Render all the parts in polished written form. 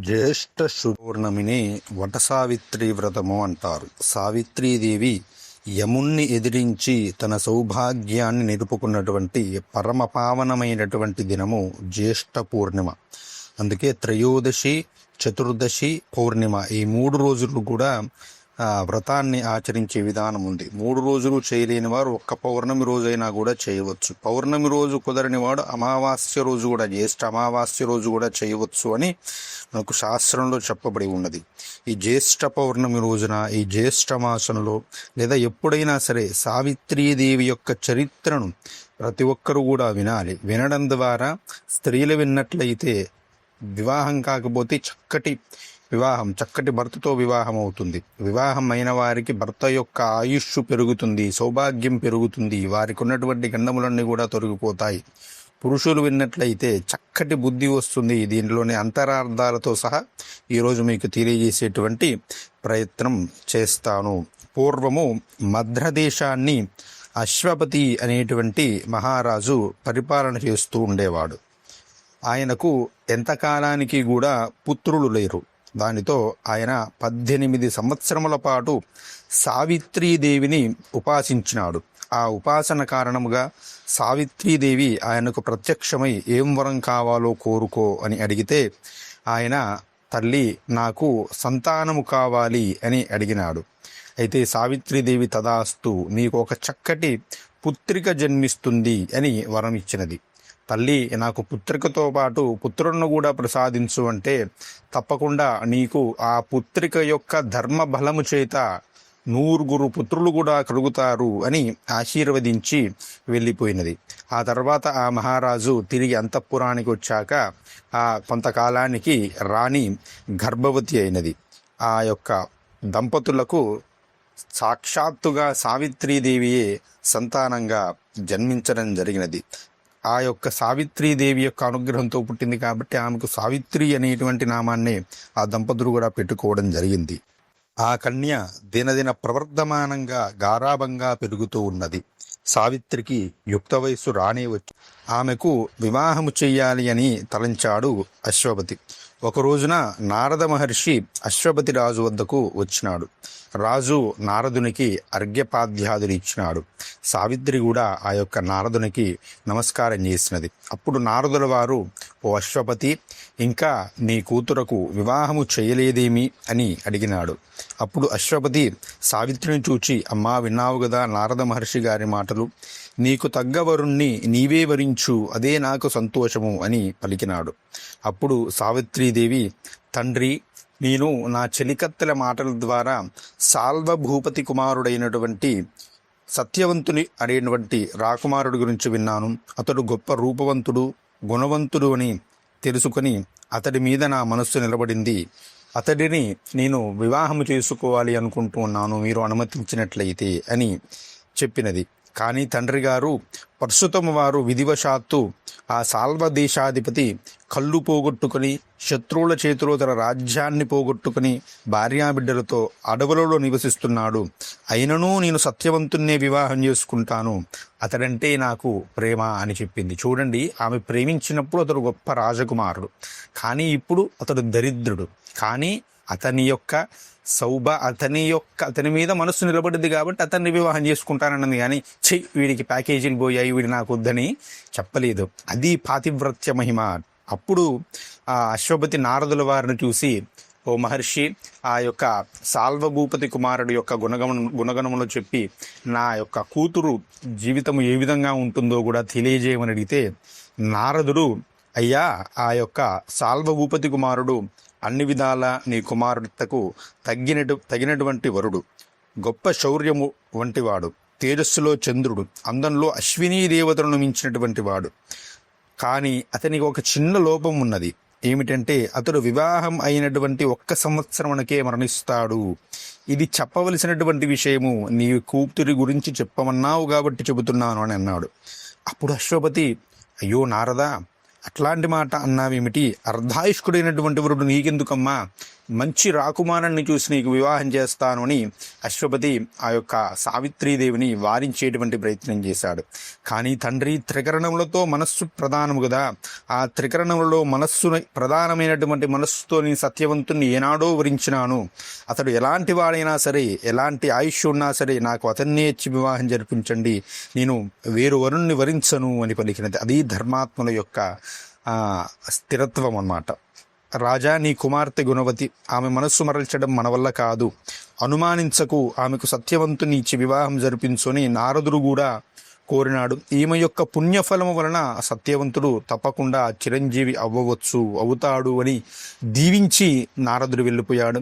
జ్యేష్ఠ పౌర్ణమిని వటసావిత్రి వ్రతము అంటారు. సావిత్రీదేవి యముణ్ణి ఎదిరించి తన సౌభాగ్యాన్ని నిలుపుకున్నటువంటి పరమ పావనమైనటువంటి దినము జ్యేష్ఠ పూర్ణిమ. అందుకే త్రయోదశి, చతుర్దశి, పౌర్ణిమ ఈ 3 రోజులు కూడా వ్రతాన్ని ఆచరించే విధానం ఉంది. 3 రోజులు చేయలేని వారు ఒక్క పౌర్ణమి రోజైనా కూడా చేయవచ్చు. పౌర్ణమి రోజు కుదరని వాడు అమావాస్య రోజు కూడా, జ్యేష్ఠ అమావాస్య రోజు కూడా చేయవచ్చు అని మనకు శాస్త్రంలో చెప్పబడి ఉన్నది. ఈ జ్యేష్ఠ పౌర్ణమి రోజున, ఈ జ్యేష్ఠ మాసంలో లేదా ఎప్పుడైనా సరే సావిత్రీదేవి యొక్క చరిత్రను ప్రతి ఒక్కరూ కూడా వినాలి. వినడం ద్వారా స్త్రీలు విన్నట్లయితే వివాహం కాకపోతే చక్కటి భర్తతో వివాహం అవుతుంది. వివాహం అయిన వారికి భర్త యొక్క ఆయుష్ పెరుగుతుంది, సౌభాగ్యం పెరుగుతుంది, వారికి ఉన్నటువంటి గండములన్నీ కూడా తొలగిపోతాయి. పురుషులు విన్నట్లయితే చక్కటి బుద్ధి వస్తుంది. దీనిలోని అంతరార్థాలతో సహా ఈరోజు మీకు తెలియజేసేటువంటి ప్రయత్నం చేస్తాను. పూర్వము మధ్రదేశాన్ని అశ్వపతి అనేటువంటి మహారాజు పరిపాలన చేస్తూ ఉండేవాడు. ఆయనకు ఎంతకాలానికి కూడా పుత్రులు లేరు. దానితో ఆయన 18 సంవత్సరముల పాటు సావిత్రీదేవిని ఉపాసించినాడు. ఆ ఉపాసన కారణముగా సావిత్రీదేవి ఆయనకు ప్రత్యక్షమై ఏం వరం కావాలో కోరుకో అని అడిగితే ఆయన, తల్లి నాకు సంతానము కావాలి అని అడిగినాడు. అయితే సావిత్రీదేవి తదాస్తు, నీకు ఒక చక్కటి పుత్రిక జన్మిస్తుంది అని వరం ఇచ్చినది. తల్లి నాకు పుత్రికతో పాటు పుత్రులను కూడా ప్రసాదించు అంటే, తప్పకుండా నీకు ఆ పుత్రిక యొక్క ధర్మ బలము చేత 100 పుత్రులు కూడా కలుగుతారు అని ఆశీర్వదించి వెళ్ళిపోయినది. ఆ తర్వాత ఆ మహారాజు తిరిగి అంతఃపురానికి వచ్చాక కొంతకాలానికి రాణి గర్భవతి అయినది. ఆ యొక్క దంపతులకు సాక్షాత్తుగా సావిత్రీదేవియే సంతానంగా జన్మించడం జరిగినది. ఆ యొక్క సావిత్రీదేవి యొక్క అనుగ్రహంతో పుట్టింది కాబట్టి ఆమెకు సావిత్రి అనేటువంటి నామాన్ని ఆ దంపతులు కూడా పెట్టుకోవడం జరిగింది. ఆ కన్య దినదిన ప్రవర్ధమానంగా గారాభంగా పెరుగుతూ ఉన్నది. సావిత్రికి యుక్త వయస్సు రానే వచ్చి ఆమెకు వివాహము చెయ్యాలి అని తలంచాడు అశ్వపతి. ఒక రోజున నారద మహర్షి అశ్వపతి రాజు వద్దకు వచ్చినాడు. రాజు నారదునికి అర్ఘ్యపాద్యాదులు ఇచ్చినాడు. సావిత్రి కూడా ఆ యొక్క నారదునికి నమస్కారం చేసినది. అప్పుడు నారదుల వారు, ఓ అశ్వపతి, ఇంకా నీ కూతురకు వివాహము చేయలేదేమి అని అడిగినాడు. అప్పుడు అశ్వపతి సావిత్రిని చూచి, అమ్మా, విన్నావు కదా నారద మహర్షి గారి మాటలు, నీకు తగ్గ వరుణ్ణి నీవే వరించు, అదే నాకు సంతోషము అని పలికినాడు. అప్పుడు సావిత్రీదేవి, తండ్రి, నేను నా చెలికత్తెల మాటల ద్వారా సాల్వభూపతి కుమారుడైనటువంటి సత్యవంతుని అనేటువంటి రాకుమారుడు గురించి విన్నాను. అతడు గొప్ప రూపవంతుడు, గుణవంతుడు అని తెలుసుకొని అతడి మీద నా మనస్సు నిలబడింది. అతడిని నేను వివాహము చేసుకోవాలి అనుకుంటూ ఉన్నాను, మీరు అనుమతించినట్లయితే అని చెప్పినది. కానీ తండ్రి గారు పరశుతమ వారు విధివశాత్తు ఆ సాల్వ దేశాధిపతి కళ్ళు పోగొట్టుకుని, శత్రువుల చేతిలో తన రాజ్యాన్ని పోగొట్టుకుని భార్యాబిడ్డలతో అడవులలో నివసిస్తున్నాడు. అయినను నేను సత్యవంతున్నే వివాహం చేసుకుంటాను, అతడంటే నాకు ప్రేమ అని చెప్పింది. చూడండి, ఆమె ప్రేమించినప్పుడు అతడు గొప్ప రాజకుమారుడు, కానీ ఇప్పుడు అతడు దరిద్రుడు. కానీ అతని మీద మనస్సు నిలబడింది కాబట్టి అతన్ని వివాహం చేసుకుంటానన్నది. కానీ వీడికి ప్యాకేజీలు పోయాయి, వీడి నాకు వద్దని చెప్పలేదు. అది పాతివ్రత్య మహిమ. అప్పుడు ఆ అశ్వపతి నారదుల వారిని చూసి, ఓ మహర్షి, ఆ యొక్క సాల్వభూపతి కుమారుడు యొక్క గుణగణములు చెప్పి నా యొక్క కూతురు జీవితం ఏ విధంగా ఉంటుందో కూడా తెలియజేయమని అడిగితే, నారదుడు, అయ్యా, ఆ యొక్క సాల్వభూపతి కుమారుడు అన్ని విధాల నీ కుమారుడితకు తగినటువంటి వరుడు, గొప్ప శౌర్యము వంటివాడు, తేజస్సులో చంద్రుడు, అందంలో అశ్వినీ దేవతలను మించినటువంటి వాడు. కానీ అతనికి ఒక చిన్న లోపం ఉన్నది. ఏమిటంటే అతడు వివాహం అయినటువంటి 1 సంవత్సరమునకే మరణిస్తాడు. ఇది చెప్పవలసినటువంటి విషయము, నీ కూతురి గురించి చెప్పమన్నావు కాబట్టి చెబుతున్నాను అని అన్నాడు. అప్పుడు అశ్వపతి, అయ్యో నారదా, అట్లాంటి మాట అన్నావేమిటి? అర్ధాయుష్కుడైనటువంటి వరుడు నీకెందుకమ్మా? మంచి రాకుమారుణ్ణి చూసి నీకు వివాహం చేస్తాను అని అశ్వపతి ఆ యొక్క సావిత్రీదేవిని వారించేటువంటి ప్రయత్నం చేశాడు. కానీ తండ్రి త్రికరణములతో మనస్సు ప్రధానము కదా, ఆ త్రికరణములలో మనస్సును ప్రధానమైనటువంటి మనస్సుతో నేను సత్యవంతుణ్ణి ఏనాడో వరించినాను, అతడు ఎలాంటి వాడైనా సరే ఎలాంటి ఆయుష్ ఉన్నా సరే నాకు అతన్నే ఇచ్చి వివాహం జరిపించండి, నేను వేరు వరుణ్ణి వరించను అని పలికినది. అది ధర్మాత్మల యొక్క స్థిరత్వం అన్నమాట. రాజా, నీ కుమార్తె గుణవతి, ఆమె మనస్సు మరల్చడం మన వల్ల కాదు, అనుమానించకు, ఆమెకు సత్యవంతుని ఇచ్చి వివాహం జరిపించుని నారదుడు కూడా కోరినాడు. ఈమె యొక్క పుణ్యఫలము వలన సత్యవంతుడు తప్పకుండా చిరంజీవి అవుతాడు అని దీవించి నారదుడు వెళ్ళిపోయాడు.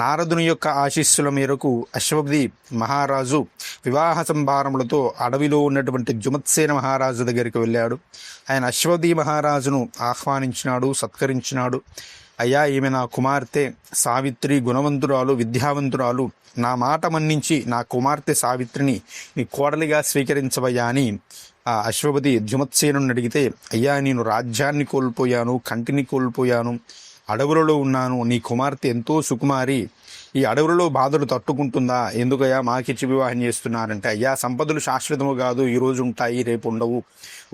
నారదుని యొక్క ఆశీస్సుల మేరకు అశ్వపతి మహారాజు వివాహ సంభారములతో అడవిలో ఉన్నటువంటి జుమత్సేన మహారాజు దగ్గరికి వెళ్ళాడు. ఆయన అశ్వపతి మహారాజును ఆహ్వానించినాడు, సత్కరించినాడు. అయ్యా, ఈమె నా కుమార్తె సావిత్రి, గుణవంతురాలు, విద్యావంతురాలు, నా మాట మన్నించి నా కుమార్తె సావిత్రిని నీ కోడలిగా స్వీకరించవయ్యా అని ఆ అశ్వపతి జుమత్సేనుని అడిగితే, అయ్యా, నేను రాజ్యాన్ని కోల్పోయాను, కంటిని కోల్పోయాను, అడవులలో ఉన్నాను, నీ కుమార్తె ఎంతో సుకుమారి, ఈ అడవులలో బాధలు తట్టుకుంటుందా, ఎందుకయ్యా మాకిచ్చి వివాహం చేస్తున్నారంటే, అయ్యా, సంపదలు శాశ్వతము కాదు, ఈరోజు ఉంటాయి రేపు ఉండవు,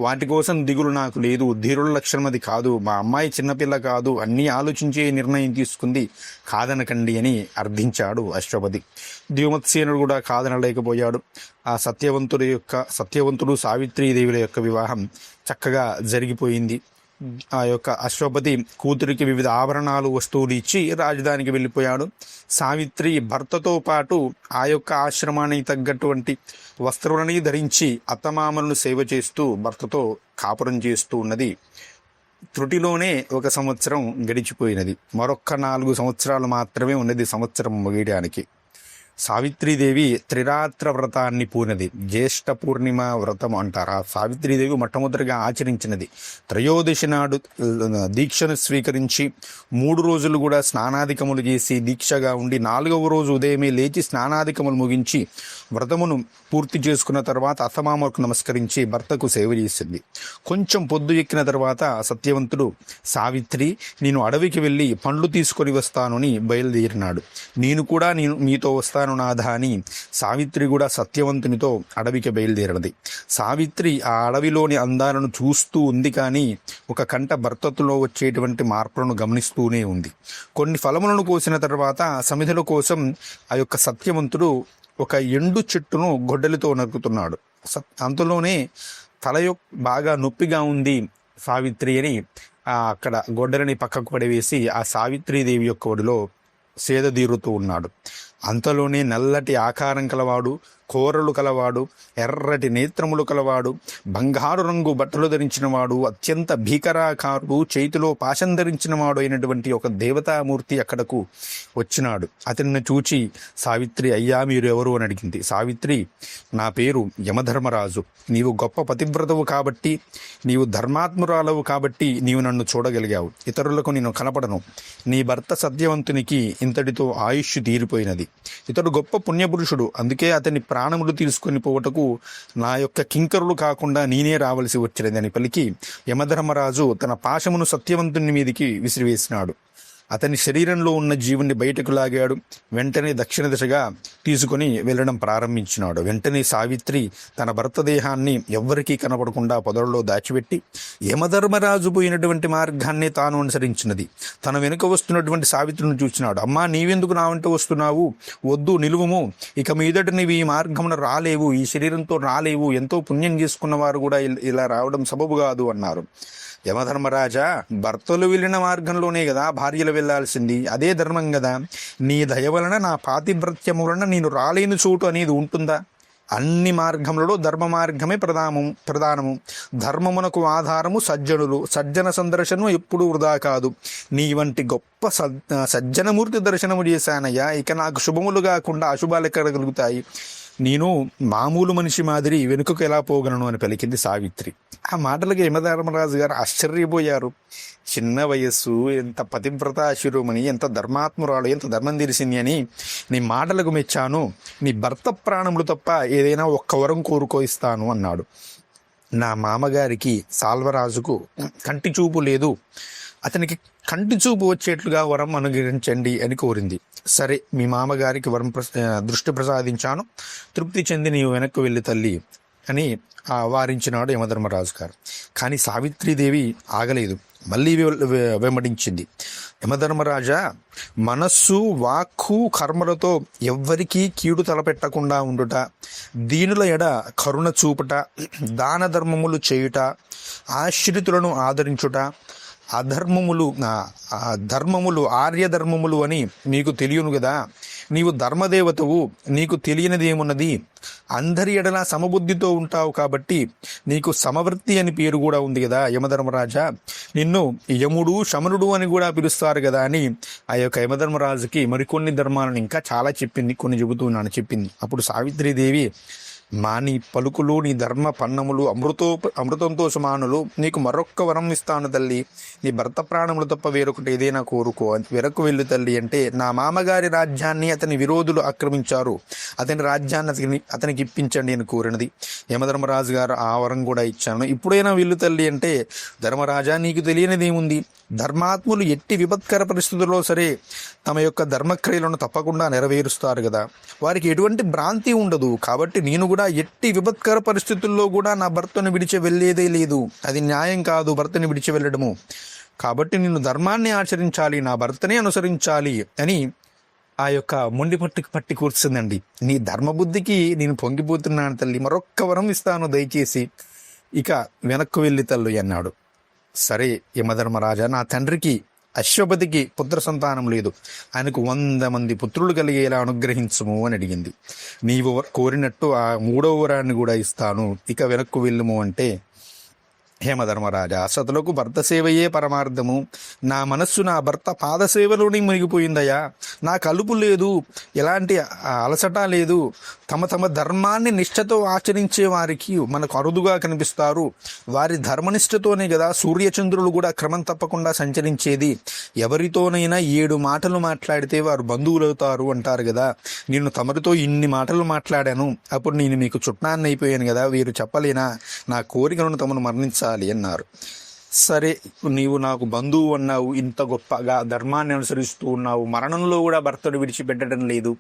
వాటి కోసం దిగులు నాకు లేదు, ధీరుల లక్షణం అది కాదు, మా అమ్మాయి చిన్నపిల్ల కాదు, అన్నీ ఆలోచించే నిర్ణయం తీసుకుంది, కాదనకండి అని అర్థించాడు అశ్వపతి. ద్యుమత్సేనుడు కూడా కాదనలేకపోయాడు. ఆ సత్యవంతుడు సావిత్రీదేవుల యొక్క వివాహం చక్కగా జరిగిపోయింది. ఆ యొక్క అశ్వపతి కూతురికి వివిధ ఆభరణాలు, వస్తువులు ఇచ్చి రాజధానికి వెళ్ళిపోయాడు. సావిత్రి భర్తతో పాటు ఆ యొక్క ఆశ్రమానికి తగ్గటువంటి వస్త్రాలని ధరించి అత్తమామలను సేవ చేస్తూ భర్తతో కాపురం చేస్తూ ఉన్నది. త్రుటిలోనే 1 సంవత్సరం గడిచిపోయినది. మరొక్క 4 సంవత్సరాలు మాత్రమే ఉన్నది సంవత్సరం ముగియడానికి. సావిత్రీదేవి త్రిరాత్ర వ్రతాన్ని పూర్ణది. జ్యేష్ఠ పూర్ణిమ వ్రతం అంటారు. ఆ సావిత్రీదేవి మొట్టమొదటిగా ఆచరించినది. త్రయోదశి నాడు దీక్షను స్వీకరించి 3 రోజులు కూడా స్నానాధికములు చేసి దీక్షగా ఉండి 4వ రోజు ఉదయమే లేచి స్నానాధికములు ముగించి వ్రతమును పూర్తి చేసుకున్న తర్వాత అత్తమామకు నమస్కరించి భర్తకు సేవ చేసింది. కొంచెం పొద్దు ఎక్కిన తర్వాత సత్యవంతుడు, సావిత్రి, నేను అడవికి వెళ్ళి పండ్లు తీసుకొని వస్తాను అని బయలుదేరినాడు. నేను మీతో వస్తాను నాథ అని సావిత్రి కూడా సత్యవంతునితో అడవికి బయలుదేరినది. సావిత్రి ఆ అడవిలోని అందాలను చూస్తూ ఉంది, కానీ ఒక కంట భర్తలో వచ్చేటువంటి మార్పులను గమనిస్తూనే ఉంది. కొన్ని ఫలములను కోసిన తర్వాత సమిధుల కోసం ఆ యొక్క సత్యవంతుడు ఒక ఎండు చెట్టును గొడ్డలితో నరుకుతున్నాడు. అంతలోనే బాగా నొప్పిగా ఉంది సావిత్రి అని అక్కడ గొడ్డలిని పక్కకు పడివేసి ఆ సావిత్రీదేవి యొక్క ఒడిలో సేదదీరుతూ ఉన్నాడు. అంతలోనే నల్లటి ఆకారం కలవాడు, కోరలు కలవాడు, ఎర్రటి నేత్రములు కలవాడు, బంగారు రంగు బట్టలు ధరించినవాడు, అత్యంత భీకరాకారుడు, చేతిలో పాశం ధరించినవాడు అయినటువంటి ఒక దేవతామూర్తి అక్కడకు వచ్చినాడు. అతన్ని చూచి సావిత్రి, అయ్యా, మీరు ఎవరు అని అడిగింది. సావిత్రి, నా పేరు యమధర్మరాజు, నీవు గొప్ప పతివ్రతవు కాబట్టి, నీవు ధర్మాత్మురాలవు కాబట్టి నీవు నన్ను చూడగలిగావు, ఇతరులకు నేను కనపడను. నీ భర్త సత్యవంతునికి ఇంతటితో ఆయుష్ తీరిపోయినది. ఇతడు గొప్ప పుణ్యపురుషుడు, అందుకే అతని ప్రాణములు తీసుకొని పోవటకు నా యొక్క కింకరులు కాకుండా నేనే రావలసి వచ్చినదని పలికి యమధర్మరాజు తన పాశమును సత్యవంతుని మీదికి విసిరివేసినాడు. అతని శరీరంలో ఉన్న జీవుని బయటకు లాగాడు. వెంటనే దక్షిణ దిశగా తీసుకొని వెళ్ళడం ప్రారంభించినాడు. వెంటనే సావిత్రి తన భర్త దేహాన్ని ఎవ్వరికీ కనపడకుండా పొదలలో దాచిపెట్టి యమధర్మరాజు పోయినటువంటి మార్గాన్ని తాను అనుసరించినది. తన వెనుక వస్తున్నటువంటి సావిత్రిని చూసినాడు. అమ్మా, నీవెందుకు నా వెంట వస్తున్నావు? వద్దు, నిలువుము, ఇక మీదట నీవు ఈ మార్గమున రాలేవు, ఈ శరీరంతో రాలేవు, ఎంతో పుణ్యం చేసుకున్న వారు కూడా ఇలా రావడం సబబు కాదు అన్నారు. యమధర్మరాజా, భర్తలు వెళ్ళిన మార్గంలోనే కదా భార్యలు వెళ్లాల్సింది, అదే ధర్మం కదా. నీ దయ వలన, నా పాతివ్రత్యము వలన నేను రాలేని చోటు అనేది ఉంటుందా? అన్ని మార్గములలో ధర్మ మార్గమే ప్రధానము. ధర్మమునకు ఆధారము సజ్జనులు. సజ్జన సందర్శనం ఎప్పుడూ వృధా కాదు. నీ వంటి గొప్ప సజ్జనమూర్తి దర్శనము చేశానయ్యా, ఇక నాకు శుభములు కాకుండా అశుభాలు ఎక్కడ కలుగుతాయి? నేను మామూలు మనిషి మాదిరి వెనుకకు ఎలా పోగలను అని పలికింది సావిత్రి. ఆ మాటలకి యమధర్మరాజు గారు ఆశ్చర్యపోయారు. చిన్న వయస్సు, ఎంత పతివ్రత శిరోమణి, ఎంత ధర్మాత్మురాలు, ఎంత ధర్మం తెలిసింది అని నీ మాటలకు మెచ్చాను. నీ భర్త ప్రాణములు తప్ప ఏదైనా ఒక్క వరం కోరుకోయిస్తాను అన్నాడు. నా మామగారికి సాల్వరాజుకు కంటి చూపు లేదు, అతనికి కంటి చూపు వచ్చేట్లుగా వరం అనుగ్రహించండి అని కోరింది. సరే, మీ మామగారికి దృష్టి ప్రసాదించాను, తృప్తి చెంది నీవు వెనక్కు వెళ్ళి తల్లి అని వారించినాడు యమధర్మరాజు గారు. కానీ సావిత్రీదేవి ఆగలేదు, మళ్ళీ వెంబడించింది. యమధర్మరాజా, మనస్సు వాక్కు కర్మలతో ఎవ్వరికీ కీడు తలపెట్టకుండా ఉండుట, దీనుల ఎడ కరుణ చూపుట, దాన ధర్మములు చేయుట, ఆశ్రితులను ఆదరించుట, ధర్మములు ఆర్యధర్మములు అని నీకు తెలియను కదా. నీవు ధర్మదేవతవు, నీకు తెలియనిదేమున్నది? అందరి ఎడలా సమబుద్ధితో ఉంటావు కాబట్టి నీకు సమవర్తి అని పేరు కూడా ఉంది కదా యమధర్మరాజా. నిన్ను యముడు శమనుడు అని కూడా పిలుస్తారు కదా అని ఆ యొక్క యమధర్మరాజుకి మరికొన్ని ధర్మాలను ఇంకా చాలా చెప్పింది, కొన్ని చెబుతున్నాను చెప్పింది. అప్పుడు సావిత్రీదేవి, నీ పలుకులు, నీ ధర్మ పన్నములు అమృతంతో సమానులు. నీకు మరొక్క వరం ఇస్తాను తల్లి, నీ భర్త ప్రాణములు తప్ప వేరొకటి ఏదైనా కోరుకో. వెనక్కు వెళ్ళు తల్లి అంటే, నా మామగారి రాజ్యాన్ని అతని విరోధులు ఆక్రమించారు, అతని రాజ్యాన్ని అతనికి ఇప్పించండి అని కోరినది. యమధర్మరాజు గారు ఆ వరం కూడా ఇచ్చాను, ఇప్పుడైనా వెళ్ళు తల్లి అంటే, ధర్మరాజా నీకు తెలియనిదేముంది? ధర్మాత్ములు ఎట్టి విపత్కర పరిస్థితుల్లో సరే తమ యొక్క ధర్మక్రియలను తప్పకుండా నెరవేరుస్తారు కదా, వారికి ఎటువంటి భ్రాంతి ఉండదు. కాబట్టి నేను కూడా ఎట్టి విపత్కర పరిస్థితుల్లో కూడా నా భర్తను విడిచి వెళ్ళేదే లేదు, అది న్యాయం కాదు భర్తని విడిచి వెళ్ళడము. కాబట్టి నేను ధర్మాన్ని ఆచరించాలి, నా భర్తనే అనుసరించాలి అని ఆ యొక్క మొండి పట్టి కూర్చుందండి. నీ ధర్మబుద్ధికి నేను పొంగిపోతున్నాను తల్లి, మరొక్క వరం ఇస్తాను దయచేసి, ఇక వెనక్కు వెళ్ళి తల్లి అన్నాడు. సరే యమధర్మరాజా, నా తండ్రికి అశ్వపతికి పుత్ర సంతానం లేదు, ఆయనకు 100 మంది పుత్రులు కలిగేలా అనుగ్రహించుము అని అడిగింది. నీవు కోరినట్టు ఆ 3వ వరాన్ని కూడా ఇస్తాను, ఇక వెనక్కు వెళ్ళుము అంటే, హేమధర్మరాజా, సతులకు భర్త సేవయే పరమార్థము, నా మనస్సు నా భర్త పాదసేవలోని మునిగిపోయిందయ్యా. నా కలుపు లేదు, ఎలాంటి అలసట లేదు. తమ ధర్మాన్ని నిష్ఠతో ఆచరించే వారికి మనకు అరుదుగా కనిపిస్తారు. వారి ధర్మనిష్టతోనే కదా సూర్యచంద్రులు కూడా క్రమం తప్పకుండా సంచరించేది. ఎవరితోనైనా 7 మాటలు మాట్లాడితే వారు బంధువులవుతారు అంటారు కదా. నేను తమరితో ఇన్ని మాటలు మాట్లాడాను, అప్పుడు నేను మీకు చుట్టాన్ని అయిపోయాను కదా, వీరు చెప్పలేనా? నా కోరికలను తమను మరణించాలి అన్నారు. సరే, నీవు నాకు బంధువు అన్నావు, ఇంత గొప్పగా ధర్మాన్ని అనుసరిస్తూ ఉన్నావు, మరణంలో కూడా భర్తను విడిచిపెట్టడం లేదు,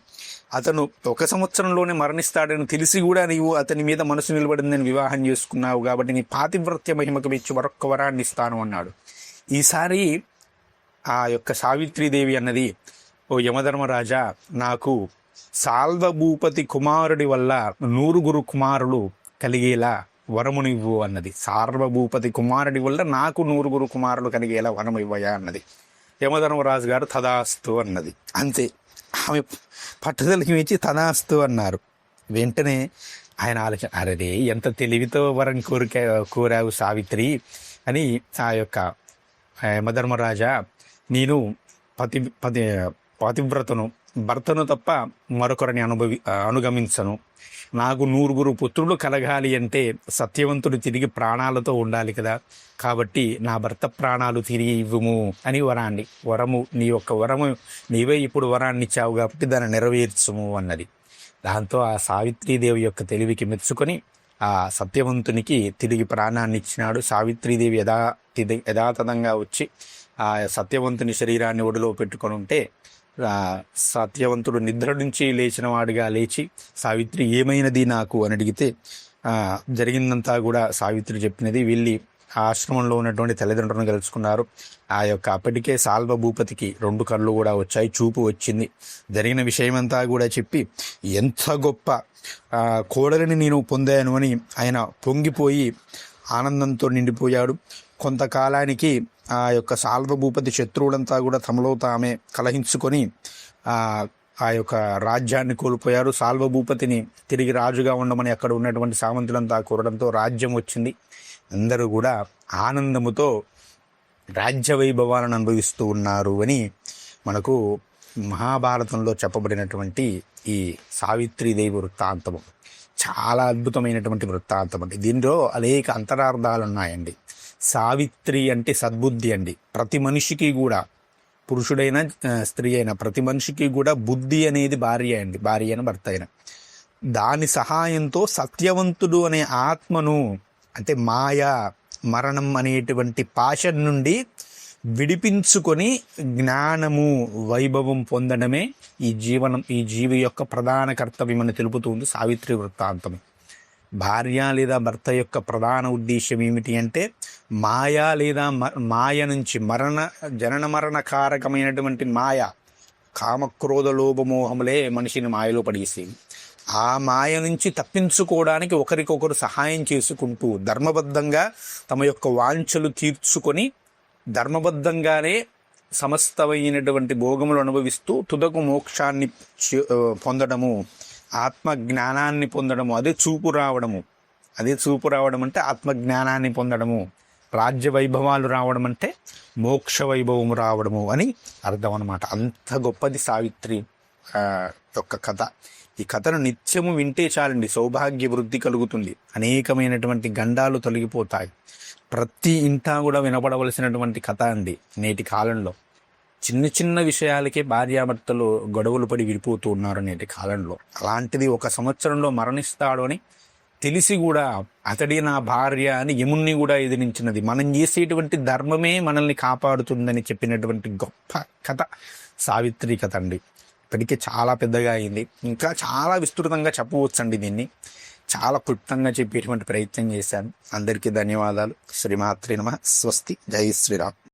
అతను 1 సంవత్సరంలోనే మరణిస్తాడని తెలిసి కూడా నీవు అతని మీద మనసు నిలబడిందని వివాహం చేసుకున్నావు, కాబట్టి నీ పాతివ్రత్య మహిమకు మెచ్చి మరొక్క వరాన్ని ఇస్తాను అన్నాడు. ఈసారి ఆ యొక్క సావిత్రీదేవి అన్నది, ఓ యమధర్మరాజా, నాకు సాల్వభూపతి కుమారుడి వల్ల 100 కుమారులు కలిగేలా వరమునివ్వు అన్నది. సార్వభూపతి కుమారుడి వల్ల నాకు 100 కుమారులు కలిగేలా వరము ఇవ్వయా అన్నది. యమధర్మరాజు గారు తదాస్తు అన్నది. అంతే, ఆమె పట్టుదలకి మెచ్చి తదాస్తు అన్నారు. వెంటనే ఆయన ఆలోచన, అరే ఎంత తెలివితో వరం కోరావు సావిత్రి అని ఆ యొక్క యమధర్మరాజా, నేను పతివ్రతను, భర్తను తప్ప మరొకరిని అనుగమించను. నాకు 100 పుత్రులు కలగాలి అంటే సత్యవంతుడు తిరిగి ప్రాణాలతో ఉండాలి కదా, కాబట్టి నా భర్త ప్రాణాలు తిరిగి ఇవ్వుము అని వరము నీ యొక్క వరము నీవే ఇప్పుడు వరాన్ని ఇచ్చావు కాబట్టి దాన్ని నెరవేర్చుము అన్నది. దాంతో ఆ సావిత్రీదేవి యొక్క తెలివికి మెచ్చుకొని ఆ సత్యవంతునికి తిరిగి ప్రాణాన్ని ఇచ్చినాడు. సావిత్రీదేవి యథాతథంగా వచ్చి ఆ సత్యవంతుని శరీరాన్ని ఒడిలో పెట్టుకొని ఉంటే, సత్యవంతుడు నిద్ర నుంచి లేచిన వాడిగా లేచి, సావిత్రి ఏమైనది నాకు అని అడిగితే జరిగిందంతా కూడా సావిత్రి చెప్పినది. వెళ్ళి ఆశ్రమంలో ఉన్నటువంటి తల్లిదండ్రులను కలుసుకున్నారు. ఆ యొక్క అప్పటికే సాల్వభూపతికి 2 కళ్ళు కూడా వచ్చాయి, చూపు వచ్చింది. జరిగిన విషయమంతా కూడా చెప్పి, ఎంత గొప్ప కోడలిని నేను పొందాను అని ఆయన పొంగిపోయి ఆనందంతో నిండిపోయాడు. కొంతకాలానికి ఆ యొక్క సాల్వభూపతి శత్రువులంతా కూడా తమలో తామే కలహించుకొని ఆ యొక్క రాజ్యాన్ని కోల్పోయారు. సాల్వభూపతిని తిరిగి రాజుగా ఉండమని అక్కడ ఉన్నటువంటి సామంతులంతా కోరడంతో రాజ్యం వచ్చింది. అందరూ కూడా ఆనందముతో రాజ్య వైభవాలను అనుభవిస్తూ ఉన్నారు అని మనకు మహాభారతంలో చెప్పబడినటువంటి ఈ సావిత్రీదేవి వృత్తాంతము చాలా అద్భుతమైనటువంటి వృత్తాంతం అండి. దీనిలో అనేక అంతరార్థాలు ఉన్నాయండి. సావిత్రి అంటే సద్బుద్ధి అండి. ప్రతి మనిషికి కూడా, పురుషుడైనా స్త్రీ అయినా, ప్రతి మనిషికి కూడా బుద్ధి అనేది భార్య అండి, భార్య అయిన భర్త అయిన. దాని సహాయంతో సత్యవంతుడు అనే ఆత్మను, అంటే మాయ మరణం అనేటువంటి పాశం నుండి విడిపించుకొని జ్ఞానము వైభవం పొందడమే ఈ జీవి యొక్క ప్రధాన కర్తవ్యమని తెలుపుతుంది సావిత్రి వృత్తాంతం. భార్య లేదా భర్త యొక్క ప్రధాన ఉద్దేశం ఏమిటి అంటే మాయ లేదా మాయ నుంచి జనన మరణకారకమైనటువంటి మాయ, కామక్రోధ లోభమోహములే మనిషిని మాయలో పడేసేవి. ఆ మాయ నుంచి తప్పించుకోవడానికి ఒకరికొకరు సహాయం చేసుకుంటూ ధర్మబద్ధంగా తమ యొక్క వాంఛలు తీర్చుకొని ధర్మబద్ధంగానే సమస్తమైనటువంటి భోగములు అనుభవిస్తూ తుదకు మోక్షాన్ని పొందడము, ఆత్మజ్ఞానాన్ని పొందడము, అదే చూపు రావడం అంటే ఆత్మజ్ఞానాన్ని పొందడము, రాజ్య వైభవాలు రావడం అంటే మోక్ష వైభవము రావడము అని అర్థం అన్నమాట. అంత గొప్పది సావిత్రి యొక్క కథ. ఈ కథను నిత్యము వింటే చాలండి, సౌభాగ్య వృద్ధి కలుగుతుంది, అనేకమైనటువంటి గండాలు తొలగిపోతాయి. ప్రతి ఇంటా కూడా వినపడవలసినటువంటి కథ అండి. నేటి కాలంలో చిన్న చిన్న విషయాలకే భార్యాభర్తలు గొడవలు పడి విడిపోతూ ఉన్నారు నేటి కాలంలో. అలాంటిది 1 సంవత్సరంలో మరణిస్తాడు అని తెలిసి కూడా అతడి నా భార్య అని యముణ్ణి కూడా ఎదిరించినది. మనం చేసేటువంటి ధర్మమే మనల్ని కాపాడుతుందని చెప్పినటువంటి గొప్ప కథ సావిత్రి కథ అండి. ఇప్పటికే చాలా పెద్దగా అయింది, ఇంకా చాలా విస్తృతంగా చెప్పవచ్చండి. దీన్ని చాలా క్లుప్తంగా చెప్పేటువంటి ప్రయత్నం చేశాను. అందరికీ ధన్యవాదాలు. శ్రీమాత్రే నమః. స్వస్తి. జై శ్రీరామ్.